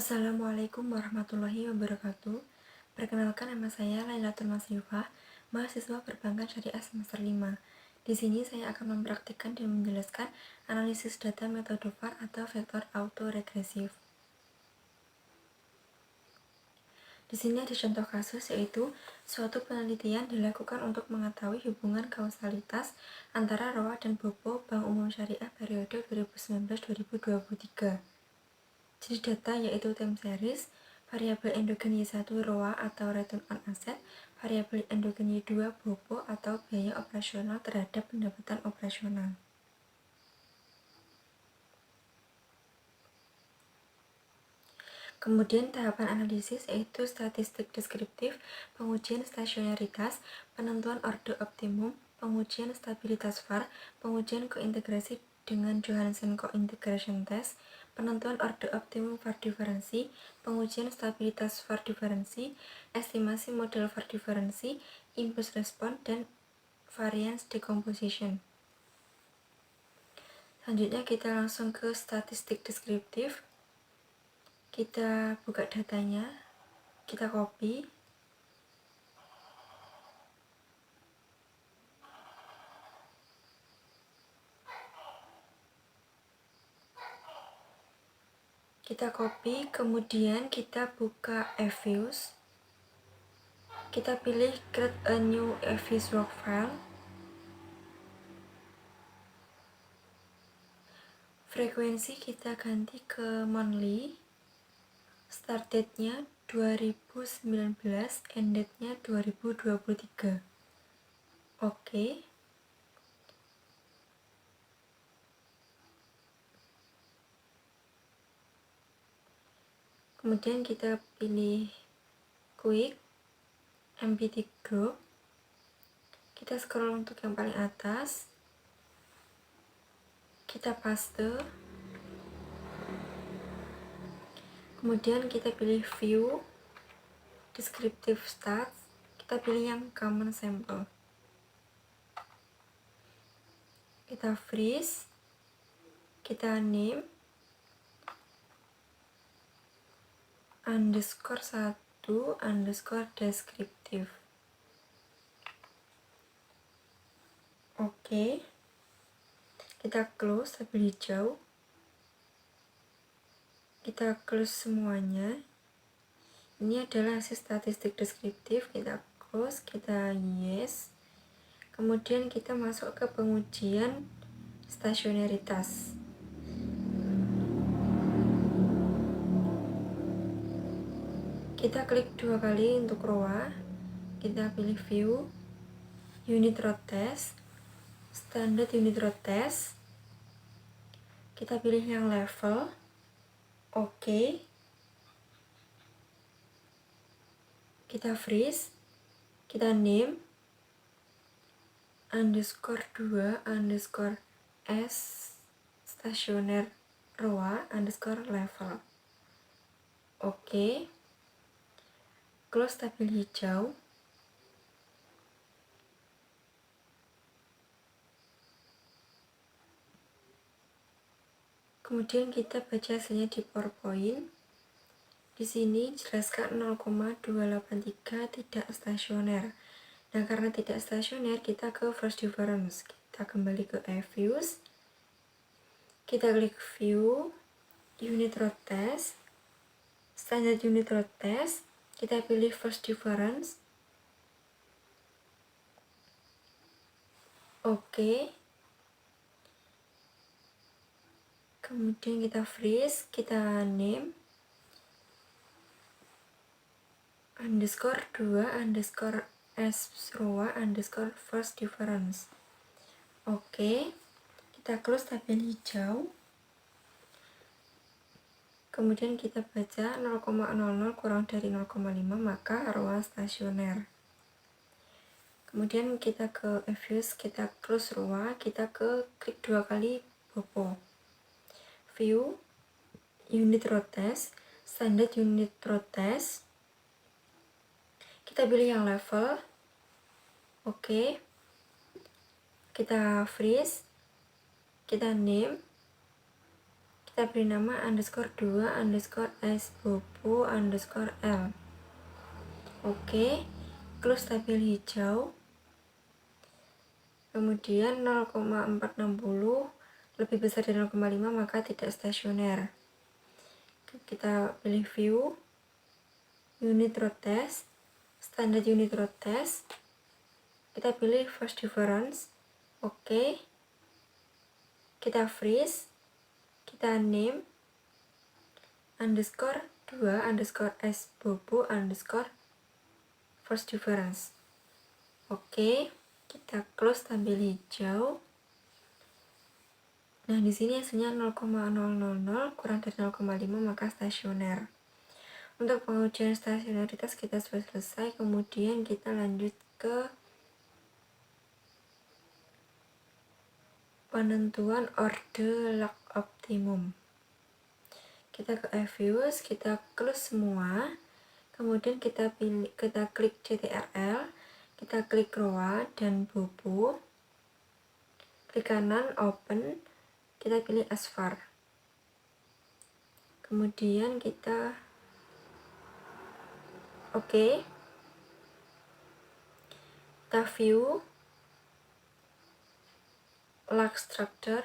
Assalamualaikum warahmatullahi wabarakatuh. Perkenalkan, nama saya Lailatul Masrifah, mahasiswa Perbankan Syariah semester 5. Di sini saya akan mempraktikkan dan menjelaskan analisis data metode VAR atau vektor autoregresif. Di sini ada contoh kasus, yaitu suatu penelitian dilakukan untuk mengetahui hubungan kausalitas antara ROA dan BOPO Bank Umum Syariah periode 2019-2023. Jenis data yaitu time series, variabel endogen Y1 ROA atau return on asset, variabel endogen Y2 BOPO atau biaya operasional terhadap pendapatan operasional. Kemudian tahapan analisis yaitu statistik deskriptif, pengujian stasionaritas, penentuan orde optimum, pengujian stabilitas VAR, pengujian kointegrasi dengan Johansen Cointegration Test, penentuan orde optimum VAR diferensi, pengujian stabilitas VAR diferensi, estimasi model VAR diferensi, impulse response, dan variance decomposition. Selanjutnya kita langsung ke statistik deskriptif. Kita buka datanya, kita copy, kemudian kita buka eViews, kita pilih create a new eViews work file, frekuensi kita ganti ke monthly, start date-nya 2019, end date-nya 2023. Oke. Kemudian kita pilih quick, empty group, kita scroll untuk yang paling atas, kita paste, kemudian kita pilih view, descriptive stats, kita pilih yang common sample, kita freeze, kita name _1 _descriptive. Oke, kita close tabel hijau, kita close semuanya. Ini adalah hasil statistik deskriptif, kita close, kita yes. Kemudian kita masuk ke pengujian stasionaritas. Kita klik 2 kali untuk ROA, kita pilih view, unit row test, standard unit row test, kita pilih yang level, oke. Kita freeze, kita name _2 _s stationer ROA _level. Oke. Close tabel hijau. Kemudian kita baca hasilnya di PowerPoint. Di sini jelaskan 0,283 tidak stasioner. Nah, karena tidak stasioner, kita ke first difference. Kita kembali ke eViews. Kita klik view, unit row test, standard unit row test. Kita pilih first difference. Oke. Kemudian kita freeze, kita name _2 _s ROA _first difference. Oke. Kita close tabel hijau. Kemudian kita baca 0,00 kurang dari 0,5, maka ROA stasioner. Kemudian kita ke eViews, kita close ROA, kita klik 2 kali BOPO. View, unit row test, standard unit row test. Kita pilih yang level. Oke. Kita freeze, kita name kita beri nama underscore 2 underscore S bobo underscore L. Oke, close tabel hijau. Kemudian 0,460 lebih besar dari 0,5 maka tidak stasioner. Kita pilih view, unit road test, standard unit road test. Kita pilih first difference. Oke. Kita freeze. Kita name underscore 2 underscore S bobo underscore first difference. Oke, kita close tabel hijau. Nah, di sini hasilnya 0,000 kurang dari 0,5 maka stasioner. Untuk pengujian stasionaritas kita sudah selesai. Kemudian kita lanjut ke penentuan order lock optimum. Kita ke views, kita close semua. Kemudian kita klik CTRL, kita klik Roa dan Bobo. Klik kanan open, kita pilih Asfar. Kemudian kita oke. Kita view lock structure,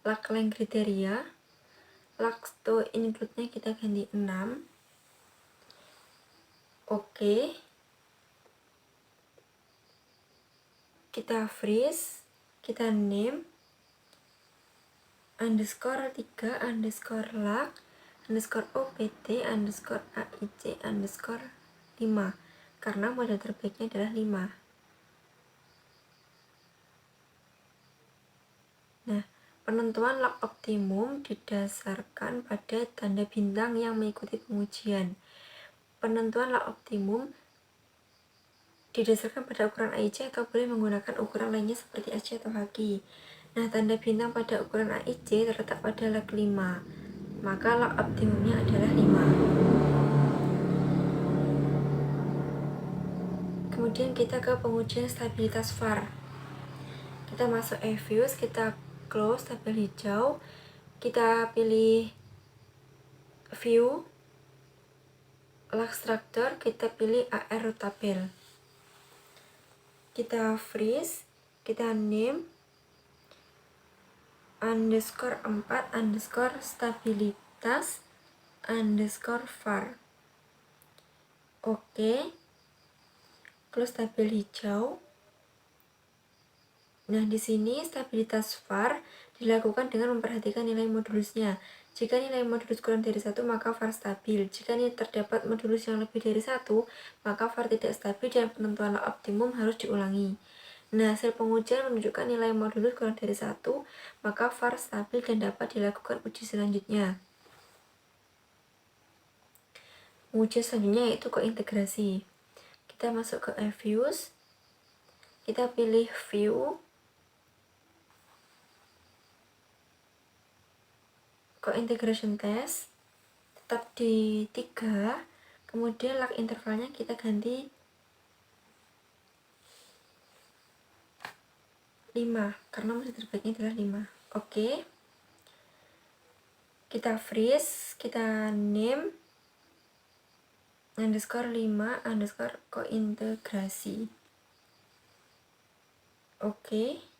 lock length kriteria. Lock to include-nya kita ganti 6. Oke. Kita freeze, kita name underscore 3 underscore lock underscore opt underscore aic underscore 5 karena model terbaiknya adalah 5. Nah, penentuan lock optimum didasarkan pada tanda bintang yang mengikuti pengujian. Penentuan lock optimum didasarkan pada ukuran AIC atau boleh menggunakan ukuran lainnya seperti SC atau HQ. Nah, tanda bintang pada ukuran AIC terletak pada lock 5. Maka lock optimumnya adalah 5. Kemudian kita ke pengujian stabilitas VAR. Kita masuk views, kita close tabel hijau, kita pilih view lock structure, kita pilih AR rotabel. Kita freeze, kita name underscore 4 underscore stabilitas underscore VAR. Oke, close tabel hijau. Nah, di sini stabilitas VAR dilakukan dengan memperhatikan nilai modulusnya. Jika nilai modulus kurang dari 1, maka VAR stabil. Jika terdapat modulus yang lebih dari 1, maka VAR tidak stabil dan penentuan lock optimum harus diulangi. Nah, hasil pengujian menunjukkan nilai modulus kurang dari 1, maka VAR stabil dan dapat dilakukan uji selanjutnya. Pengujian selanjutnya yaitu kointegrasi. Kita masuk ke views, kita pilih view, co-integration test, tetap di 3, kemudian lock intervalnya kita ganti 5, karena model terbaiknya adalah 5. Oke. Kita freeze, kita name underscore 5 underscore kointegrasi. Oke.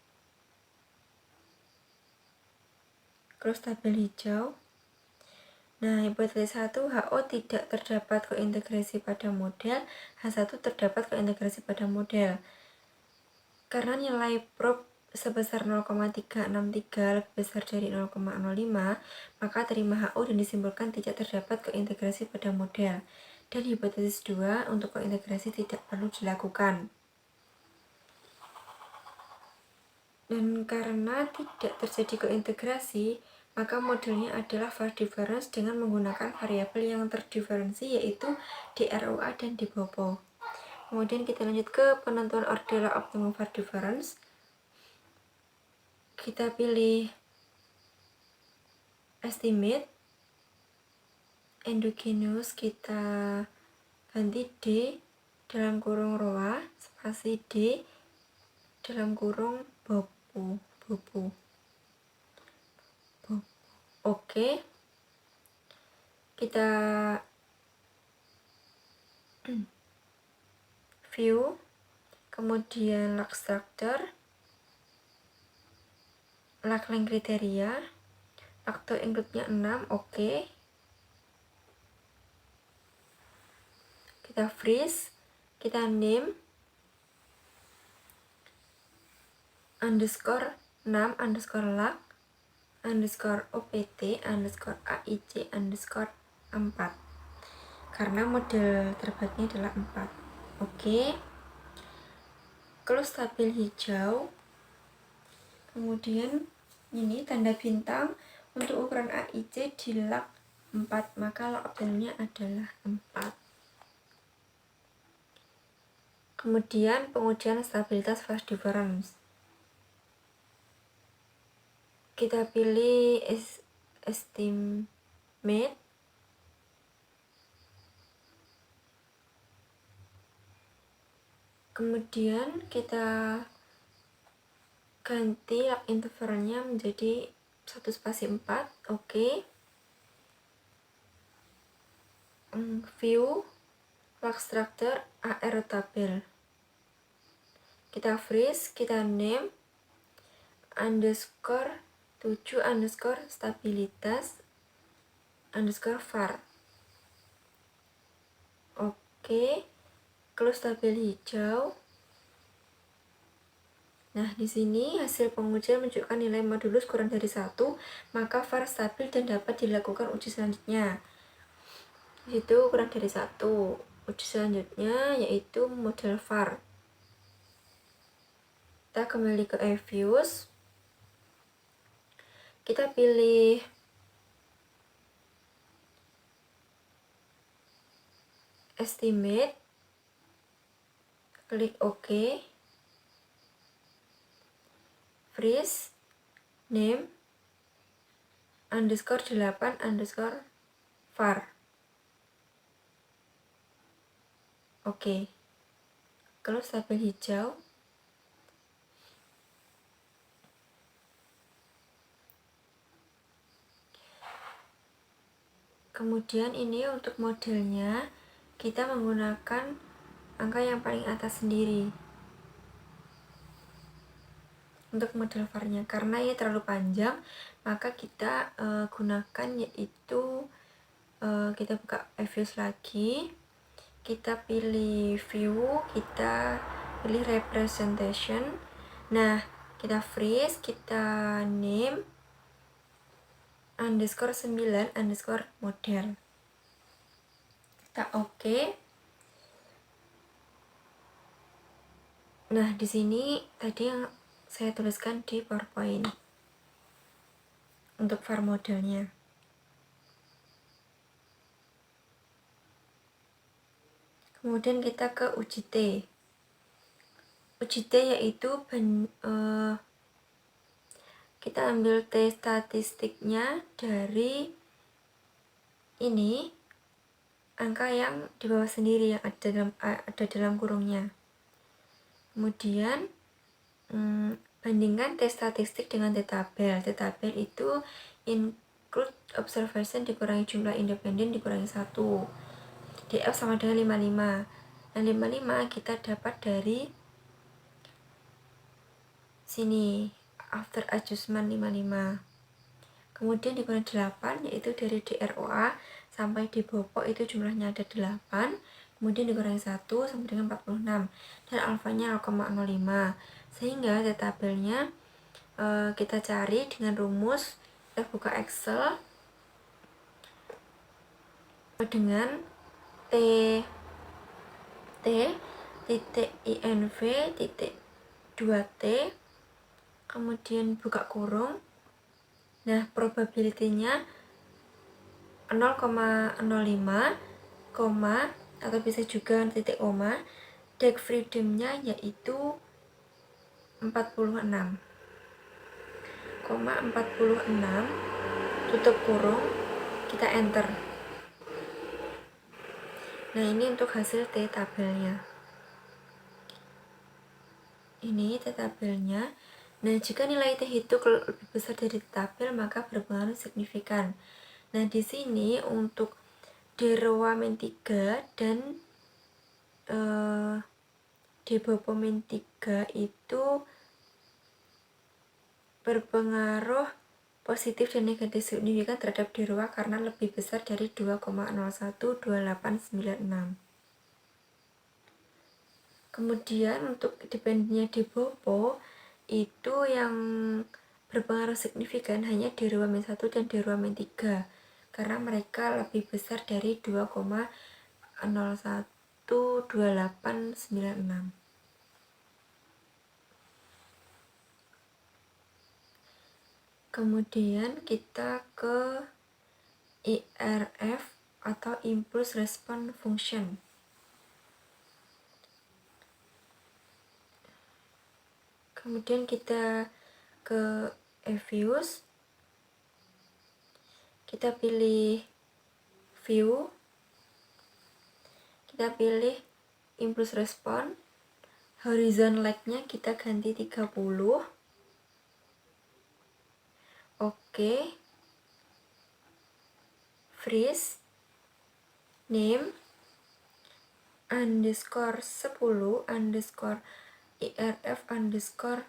Close tabel hijau. Nah, hipotesis 1, HO tidak terdapat kointegrasi pada model, H1 terdapat kointegrasi pada model. Karena nilai probe sebesar 0,363 lebih besar dari 0,05, maka terima HO dan disimpulkan tidak terdapat kointegrasi pada model. Dan hipotesis 2, untuk kointegrasi tidak perlu dilakukan. Dan karena tidak terjadi kointegrasi, maka modelnya adalah VAR difference dengan menggunakan variabel yang terdiferensi yaitu DROA dan DBOPO. Kemudian kita lanjut ke penentuan order lock optimum VAR difference. Kita pilih estimate, endogenous kita ganti D dalam kurung ROA spasi D dalam kurung bobo. Oke, kita view, kemudian log structure, log length kriteria, log to include-nya 6, oke. Kita freeze, kita name underscore 6 underscore log underscore opt underscore aic underscore 4, karena model terbaiknya adalah 4. Oke. Close tabel hijau, kemudian ini tanda bintang untuk ukuran AIC di log 4, maka log optimumnya adalah 4. Kemudian pengujian stabilitas phase difference, kita pilih estimate, kemudian kita ganti log intervalnya menjadi 1/4, oke. View, log structure, AR tabel, kita freeze, kita name underscore 7 underscore stabilitas underscore var, oke. Close tabel hijau. Nah, di sini hasil pengujian menunjukkan nilai modulus kurang dari 1, maka var stabil dan dapat dilakukan uji selanjutnya. Itu kurang dari 1. Uji selanjutnya yaitu model var. Kita kembali ke eViews. Kita pilih estimate, klik OK, freeze, name underscore 8 underscore var, oke. Close tabel hijau. Kemudian ini untuk modelnya kita menggunakan angka yang paling atas sendiri untuk model var-nya, karena ini terlalu panjang maka kita gunakan yaitu kita buka eViews lagi, kita pilih view, kita pilih representation. Nah, kita freeze, kita name underscore 9 underscore model, kita oke. Nah, di sini tadi yang saya tuliskan di PowerPoint untuk var modelnya. Kemudian kita ke uji T. Uji T yaitu kita ambil T statistiknya dari ini angka yang di bawah sendiri yang ada dalam kurungnya. Kemudian bandingkan T statistik dengan T tabel. T tabel itu include observation dikurangi jumlah independen dikurangi 1. DF sama dengan 55. Nah, 55 kita dapat dari sini, after adjustment 55. Kemudian dikurangi 8, yaitu dari DROA sampai di Bopo itu jumlahnya ada 8. Kemudian dikurangi 1 sama dengan 46. Dan alfanya 0,05. Sehingga T tabelnya kita cari dengan rumus, kita buka Excel dengan titik inv titik 2t, kemudian buka kurung. Nah, probability-nya 0,05, atau bisa juga titik koma. Deck freedom-nya yaitu 46,46, tutup kurung, kita enter. Nah, ini untuk hasil T tabelnya. Ini T tabelnya. Nah, jika nilai T itu lebih besar dari T tabel, maka berpengaruh signifikan. Nah, di sini untuk D-Rowa min 3 dan D-Bopo min 3 itu berpengaruh positif dan negatif signifikan terhadap D-Rowa karena lebih besar dari 2,012896. Kemudian untuk dependennya D-Bopo itu yang berpengaruh signifikan hanya D-Rowa min 1 dan D-Rowa min 3 karena mereka lebih besar dari 2,012896. Kemudian kita ke IRF atau Impulse Response Function. Kemudian kita ke Evius, kita pilih View, kita pilih Impulse Response, Horizon Lag-nya kita ganti 30. Oke. Freeze, name, underscore 10, underscore IRF, underscore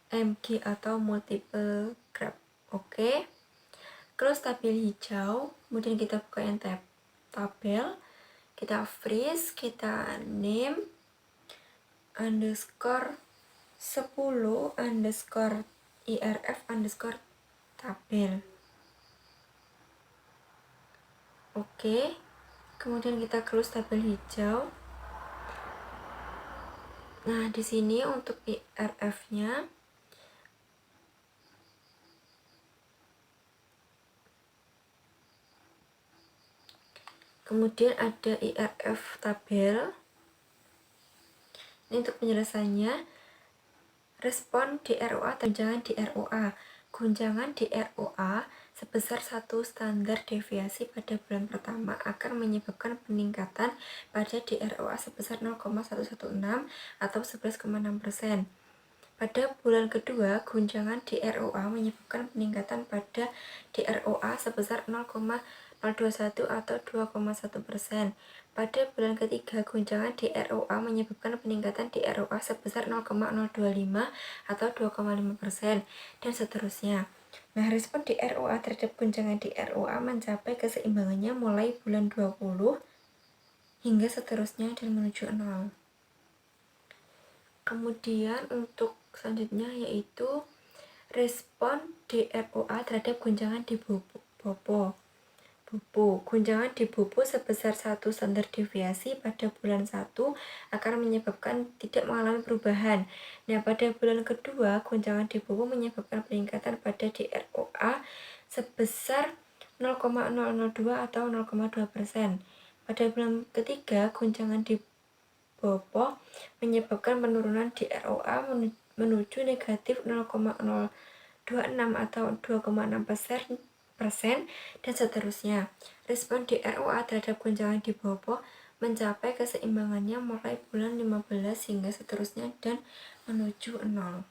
MG atau multiple graph. Oke. Close tabel hijau, kemudian kita buka yang tabel, kita freeze, kita name, underscore 10, underscore IRF, underscore tabel. Oke, kemudian kita close tabel hijau. Nah, di sini untuk IRF-nya kemudian ada IRF tabel. Ini untuk penjelasannya, respon DROA dan guncangan DROA. Guncangan DROA sebesar 1 standar deviasi pada bulan pertama akan menyebabkan peningkatan pada DROA sebesar 0,116 atau 11,6%. Pada bulan kedua, guncangan DROA menyebabkan peningkatan pada DROA sebesar 0,021 atau 2,1%. Pada bulan ketiga, guncangan DROA menyebabkan peningkatan DROA sebesar 0,025 atau 2,5%, dan seterusnya. Nah, respon DROA terhadap guncangan DROA mencapai keseimbangannya mulai bulan 20 hingga seterusnya dan menuju 0. Kemudian untuk selanjutnya yaitu respon DROA terhadap guncangan di Bopo. Guncangan di Bopo sebesar 1 standar deviasi pada bulan 1 akan menyebabkan tidak mengalami perubahan. Nah, pada bulan kedua, guncangan di Bopo menyebabkan peningkatan pada DROA sebesar 0,002 atau 0,2%. Pada bulan ketiga, guncangan di Bopo menyebabkan penurunan DROA menuju negatif 0,026 atau 2,6%, dan seterusnya. Respon DROA terhadap guncangan di Bopo mencapai keseimbangannya mulai bulan 15 hingga seterusnya dan menuju 0.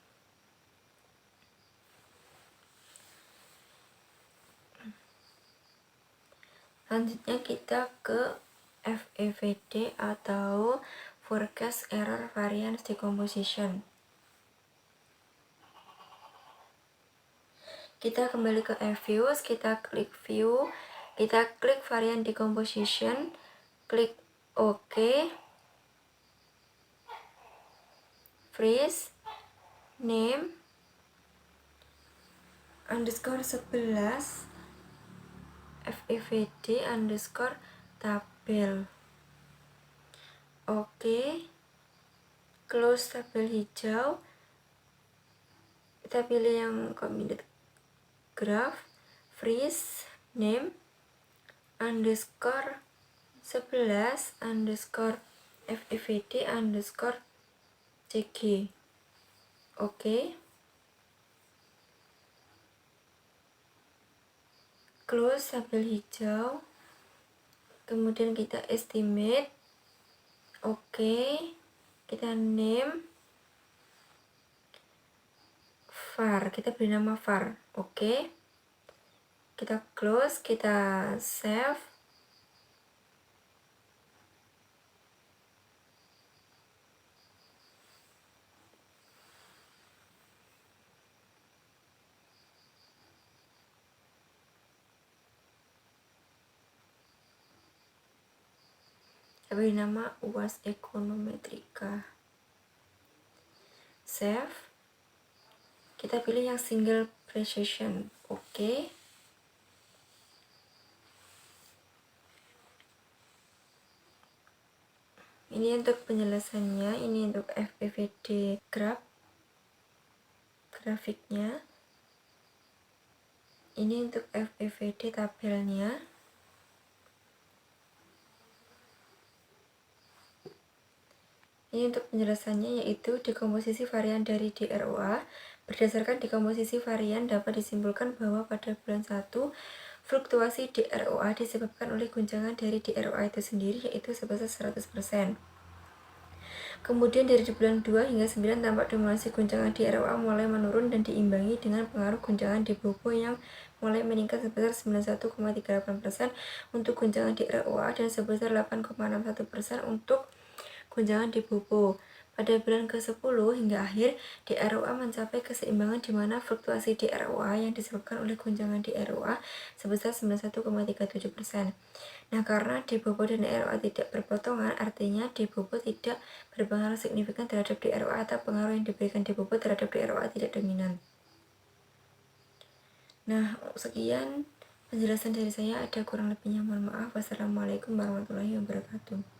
Selanjutnya kita ke FEVD atau Forecast Error Variance Decomposition. Kita kembali ke Evius, kita klik View, kita klik Variance Decomposition, klik OK, Freeze, Name, underscore 11, FEVD underscore tabel. Oke, close tabel hijau, kita pilih yang combined graph, freeze, name, underscore 11, underscore FEVD underscore CG. Oke, close tabel hijau, kemudian kita estimate. Oke, kita name var, kita beri nama var. Oke, kita close, kita save, beri nama UAS Ekonometrika. Save. Kita pilih yang single precision. Oke. Ini untuk penjelasannya, ini untuk FPVD grafiknya. Ini untuk FPVD tabelnya. Ini untuk penjelasannya, yaitu dekomposisi varian dari DROA. Berdasarkan dekomposisi varian dapat disimpulkan bahwa pada bulan 1 fluktuasi DROA disebabkan oleh guncangan dari DROA itu sendiri, yaitu sebesar 100%. Kemudian dari bulan 2 hingga 9 tampak dominasi guncangan di ROA mulai menurun dan diimbangi dengan pengaruh guncangan di Bobo yang mulai meningkat sebesar 91,38% untuk guncangan di ROA dan sebesar 8,61% untuk guncangan di Bobo. Pada bulan ke-10 hingga akhir, DROA mencapai keseimbangan di mana fluktuasi DROA yang disebabkan oleh guncangan di ROA sebesar 91,37%. Nah, karena DBOBO dan ROA tidak berpotongan, artinya DBOBO tidak berpengaruh signifikan terhadap DROA atau pengaruh yang diberikan DBOBO terhadap DROA tidak dominan. Nah, sekian penjelasan dari saya. Ada kurang lebihnya mohon maaf. Wassalamualaikum warahmatullahi wabarakatuh.